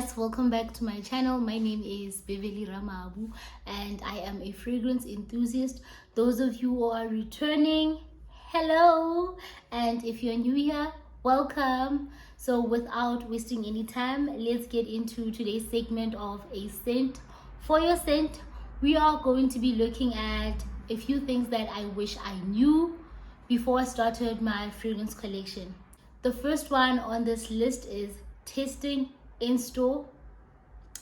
guys, welcome back to my channel. My name is Beverly Ramabu and I am a fragrance enthusiast. Those of you who are returning, hello, and if you're new here, welcome. So without wasting any time, let's get into today's segment of a scent for your scent. We are going to be looking at a few things that I wish I knew before I started my fragrance collection. The first one on this list is testing in store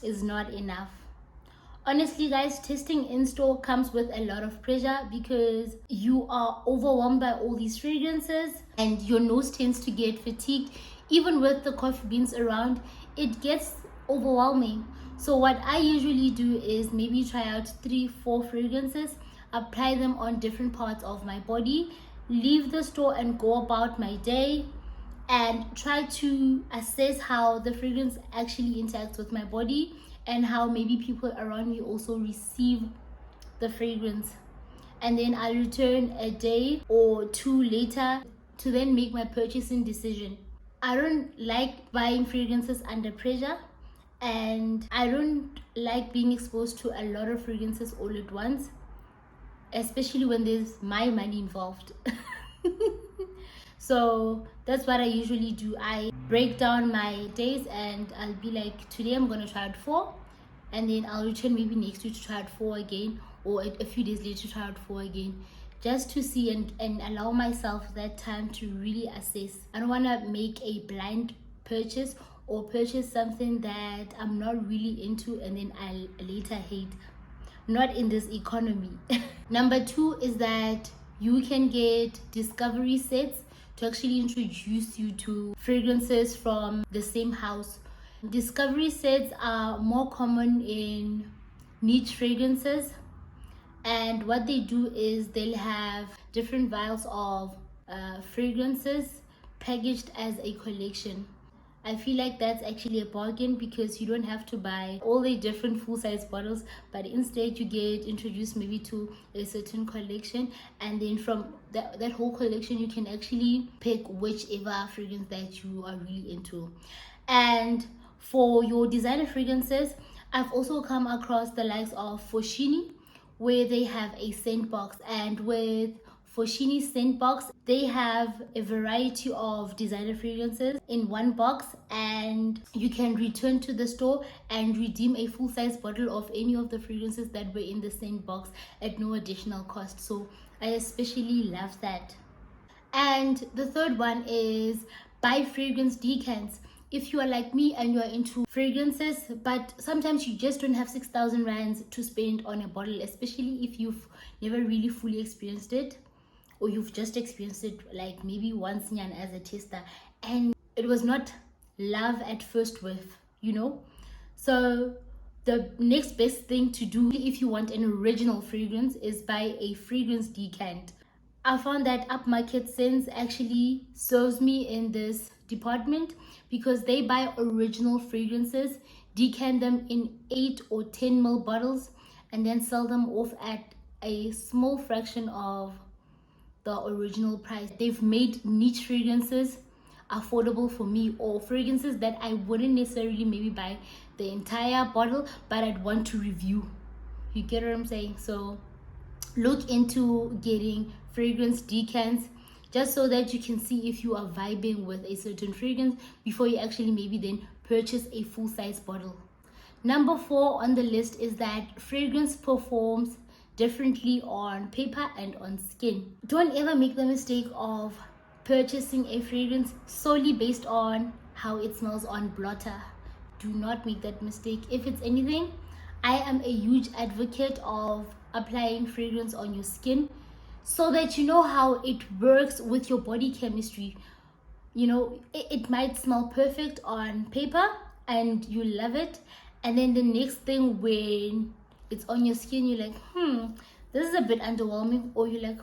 is not enough. Honestly guys, testing in store comes with a lot of pressure because you are overwhelmed by all these fragrances and your nose tends to get fatigued. Even with the coffee beans around, it gets overwhelming. So what I usually do is maybe try out 3-4 fragrances, apply them on different parts of my body, leave the store and go about my day, and try to assess how the fragrance actually interacts with my body and how maybe people around me also receive the fragrance. And then I'll return a day or two later to then make my purchasing decision. I don't like buying fragrances under pressure, and I don't like being exposed to a lot of fragrances all at once, especially when there's my money involved. So that's what I usually do. I break down my days and I'll be like, today I'm gonna try out 4, and then I'll return maybe next week to try out 4 again, or a few days later to try out 4 again, just to see and allow myself that time to really assess. I don't want to make a blind purchase or purchase something that I'm not really into and then I'll later hate. Not in this economy. Number 2 is that you can get discovery sets to actually introduce you to fragrances from the same house. Discovery sets are more common in niche fragrances, and what they do is they'll have different vials of fragrances packaged as a collection. I feel like that's actually a bargain because you don't have to buy all the different full-size bottles, but instead you get introduced maybe to a certain collection, and then from that whole collection you can actually pick whichever fragrance that you are really into. And for your designer fragrances, I've also come across the likes of Foschini, where they have a scent box, and with Foschini scent box, they have a variety of designer fragrances in one box, and you can return to the store and redeem a full-size bottle of any of the fragrances that were in the scent box at no additional cost. So I especially love that. And the third one is buy fragrance decants. If you are like me and you are into fragrances, but sometimes you just don't have 6,000 rands to spend on a bottle, especially if you've never really fully experienced it, or you've just experienced it like maybe once as a tester and it was not love at first whiff, So the next best thing to do if you want an original fragrance is buy a fragrance decant. I found that upmarket scents actually serves me in this department because they buy original fragrances, decant them in 8 or 10 ml bottles, and then sell them off at a small fraction of the original price. They've made niche fragrances affordable for me, or fragrances that I wouldn't necessarily maybe buy the entire bottle, but I'd want to review. You get what I'm saying? So look into getting fragrance decants just so that you can see if you are vibing with a certain fragrance before you actually maybe then purchase a full-size bottle. Number 4 on the list is that fragrance performs differently on paper and on skin. Don't ever make the mistake of purchasing a fragrance solely based on how it smells on blotter. Do not make that mistake. If it's anything, I am a huge advocate of applying fragrance on your skin so that you know how it works with your body chemistry. It might smell perfect on paper and you love it, and then the next thing when it's on your skin you're like, this is a bit underwhelming, or you're like,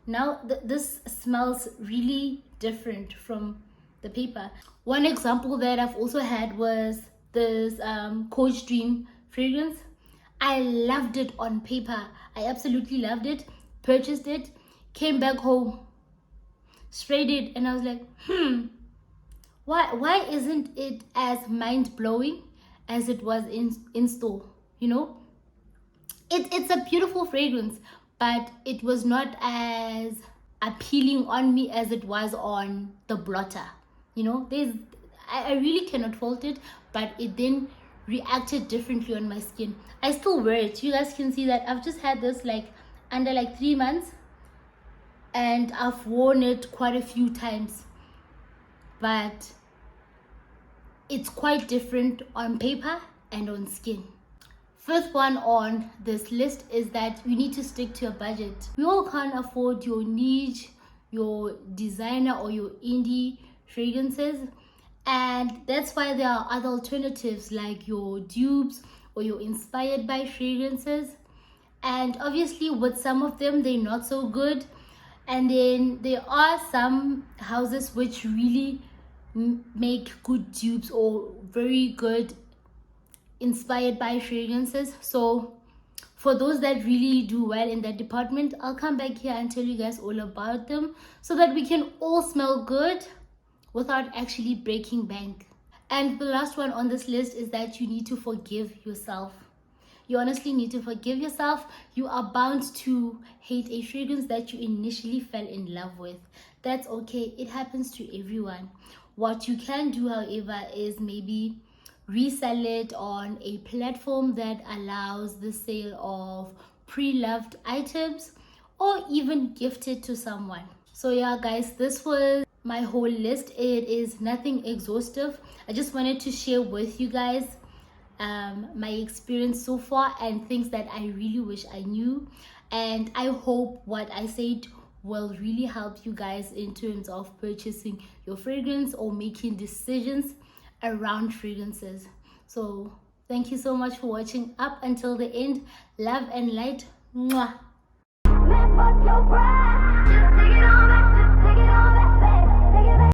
now this smells really different from the paper. One example that I've also had was this Coach Dream fragrance. I loved it on paper. I absolutely loved it. Purchased it, came back home, sprayed it, and I was like, why isn't it as mind-blowing as it was in store. You know, it's a beautiful fragrance, but it was not as appealing on me as it was on the blotter. You know, I really cannot fault it, but it then reacted differently on my skin. I still wear it. You guys can see that I've just had this like under like 3 months, and I've worn it quite a few times, but it's quite different on paper and on skin. Fifth one on this list is that you need to stick to a budget. We all can't afford your niche, your designer, or your indie fragrances, and that's why there are other alternatives like your dupes or your inspired by fragrances. And obviously with some of them they're not so good, and then there are some houses which really make good dupes or very good inspired by fragrances. So for those that really do well in that department, I'll come back here and tell you guys all about them so that we can all smell good without actually breaking bank. And the last one on this list is that you need to forgive yourself. You honestly need to forgive yourself. You are bound to hate a fragrance that you initially fell in love with. That's okay. It happens to everyone. What you can do, however, is maybe resell it on a platform that allows the sale of pre-loved items, or even gift it to someone. So yeah guys, this was my whole list. It is nothing exhaustive. I just wanted to share with you guys my experience so far and things that I really wish I knew, and I hope what I said will really help you guys in terms of purchasing your fragrance or making decisions around fragrances. So thank you so much for watching up until the end. Love and light. Mwah.